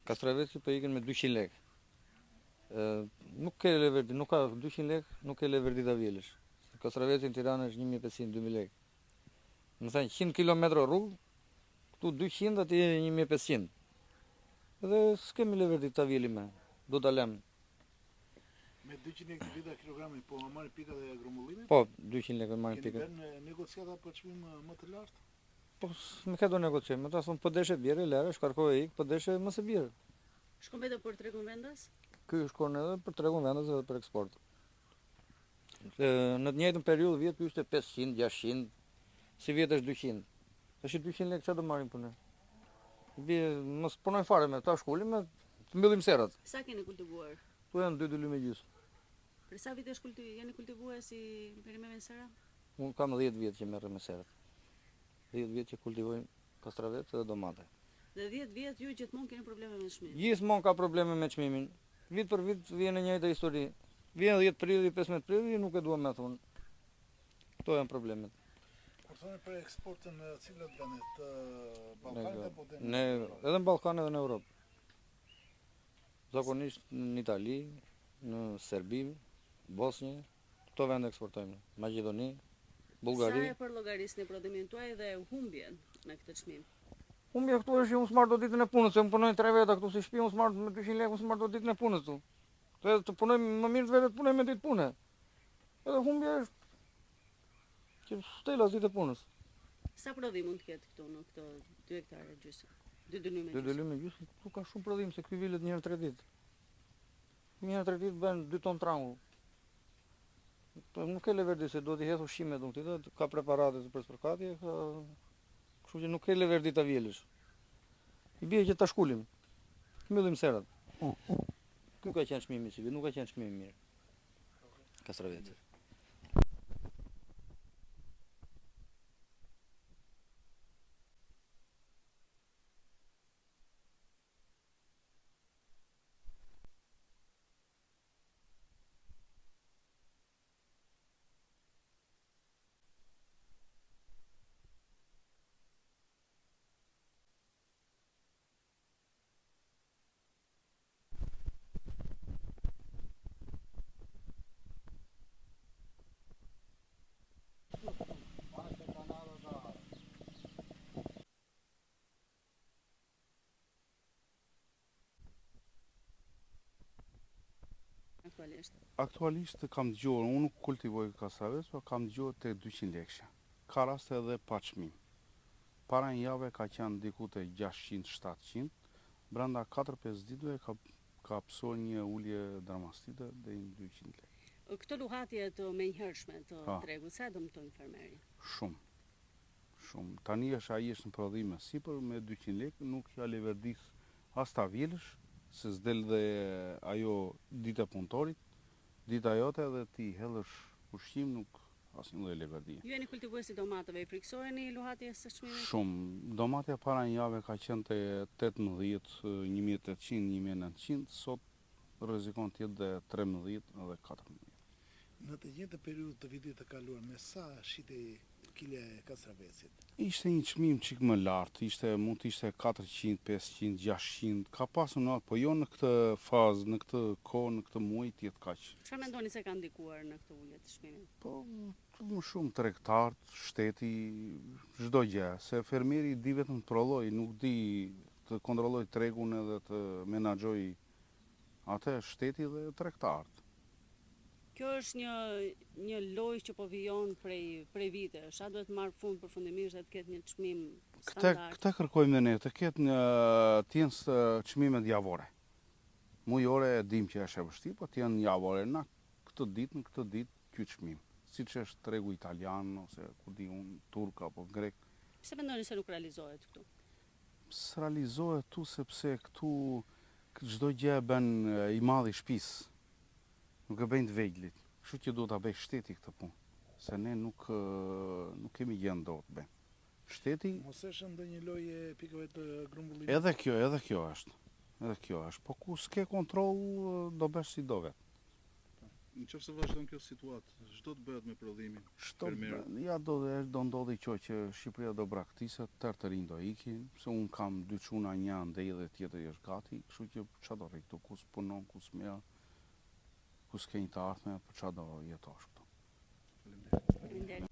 Kastraveci po ikin me 200 lekë. Nuk ke leverdi, nuk ka 200 lekë, nuk ke leverdita vjelësh. Kastraveci në Tiranë është 1500-2000 lekë. Më thënë 100 km rrugë, këtu 200 aty 1500. Edhe s'kemi leverdi ta vjeli me, do ta lëm. Me 200 lekë të vita kilogrami, po marrin pika dhe grumbullimit? Po, 200 lekë marrin pika. Keni bërë negociata për çmim më të lartë? Po, më ka do negocim, ata thonë po deshe bjerë, lere, shkarkoj ik, po deshe mos e bjerë. Shkon vetë për tregun vendas? Ky shkon edhe për tregun vendas edhe për eksport. Në të njëjtën periudhë vjet ky ishte 500, 600, si vjet është 200. Tash 200 lekë çfarë do marrim punë? Mos punojmë fare me ta shkolim, të mbyllim serrat. Sa keni kultivuar? Tu janë 2 lyme gjys. Për sa vitesh jeni kultivuar si merrem me sera? Unë kam 10 vjet që merrem me serrat. 10 vjet që kultivojmë kastravec dhe domate. Dhe 10 vjet ju gjithmonë keni probleme me çmimin? Gjithmonë ka probleme me çmimin. Vit për vit vjen e njëjta histori. Vjen 10 prilli, 15 prilli, nuk e dua me thonë. Këto janë problemet. Kur thonë për eksportin në cilat vende të Ballkanit apo edhe në Ballkan edhe në Europë. Zakonisht në Itali, në Serbi, Bosnjë, këto vende eksportojmë. Maqedoni, Bullgari. Sa e përllogarisni prodhimin tuaj dhe humbjen me këtë çmim? Humbja këtu është që unë s'marr do ditën e punës, se unë punoj 3 veta këtu si shtëpi, unë s'marr me 200 lekë, unë s'marr do ditën e punës këtu. Të punoj më mirë të vetë të punoj me ditë pune. Edhe humbja është që stela ditë e punës. Sa prodhim mund të ketë këtu në këto 2 hektare gjysmë? 2 dënyme gjysmë. 2 dënyme gjysmë, këtu ka shumë prodhim se ky vilet një herë 3 ditë. Një herë 3 ditë bën 2 ton trangull. Nuk ke leverdi se do t'i hedh ushqimet unë, ka preparate për spërkatje, kështu që nuk ke leverdi ta vjelësh. I bie që ta shkulim, mbyllim serrat. Ky ka qenë çmimi si vit, nuk ka qenë çmimi mirë. Kastraveci. Aktualisht kam dëgjuar, unë nuk kultivoj kastravec, por kam dëgjuar te 200 lekë. Ka raste edhe pa çmim. Para një jave ka qenë diku te 600-700, brenda 4-5 ditëve ka pësuar një ulje dramastike deri në 200 lekë. Këto luhatje të menjëhershme të tregut, sa dëmtojnë fermerin? Shumë. Tani ai është në prodhim sipër me 200 lekë, nuk ja leverdis as ta vjelësh, se s'del dhe ajo dita punëtorit, dita jote dhe ti hellësh ushqim, nuk asnjë lloj leverdie. Ju jeni kultivuesi domateve, i friksoheni luhatjes së çmimit? Shumë. Domatja para një jave ka qenë te 18, 1800, 1900, sot rrezikon të jetë dhe 13 edhe 14. Në të njëjtën periudhë të vitit të kaluar, me sa shitej kile e kastravecit? Ishte një çmim çik më lartë, mund të ishte 400, 500, 600, ka pasur në atë, po jo në këtë fazë, në këtë kohë, në këtë muaj të jetë kaq. Çfarë mendoni se ka ndikuar në këtë ulje të çmimit? Po më shumë tregtarët, shteti, çdo gjë, se fermeri di vetëm të prodhoj, nuk di të kontrolloj tregun edhe të menaxhoj atë shteti dhe tregtarët. Kjo është një lojë që po vijon prej vitesh, a duhet marrë fund përfundimisht dhe të ketë një çmim standard? Këtë kërkojmë ne, të ketë të jenë çmimet javore. Mujore e dim që është e vështirë, po të jenë javore. Na në këtë ditë ky çmim, siç është tregu italian ose ku di unë turk apo grek. Pse mendoni se nuk realizohet këtu? S'realizohet tu sepse këtu çdo gjë e bën i madh i shtëpisë. Nuk e bëjnë të vejglit, kështu që duhet ta bëj shteti këtë punë, se ne nuk kemi gjën dot të bëjmë. Shteti mos është ndonjë lojë pikave të grumbullimit. Edhe kjo është. Po ku s'ke kontroll do bësh si do vet. Nëse vazhdon kjo situatë, ç'do të bëhet me prodhimin? Fermerët. Ja do ndodhi që Shqipëria do braktiset, tërë të rinj do ikin, se unë kam 2 çuna, një andej dhe tjetri është gati, kështu që ç'a do rri këtu, ku s'punon, ku s'merr, ku s'ke një të ardhme, për ç'a do jetosh këtu. Faleminderit.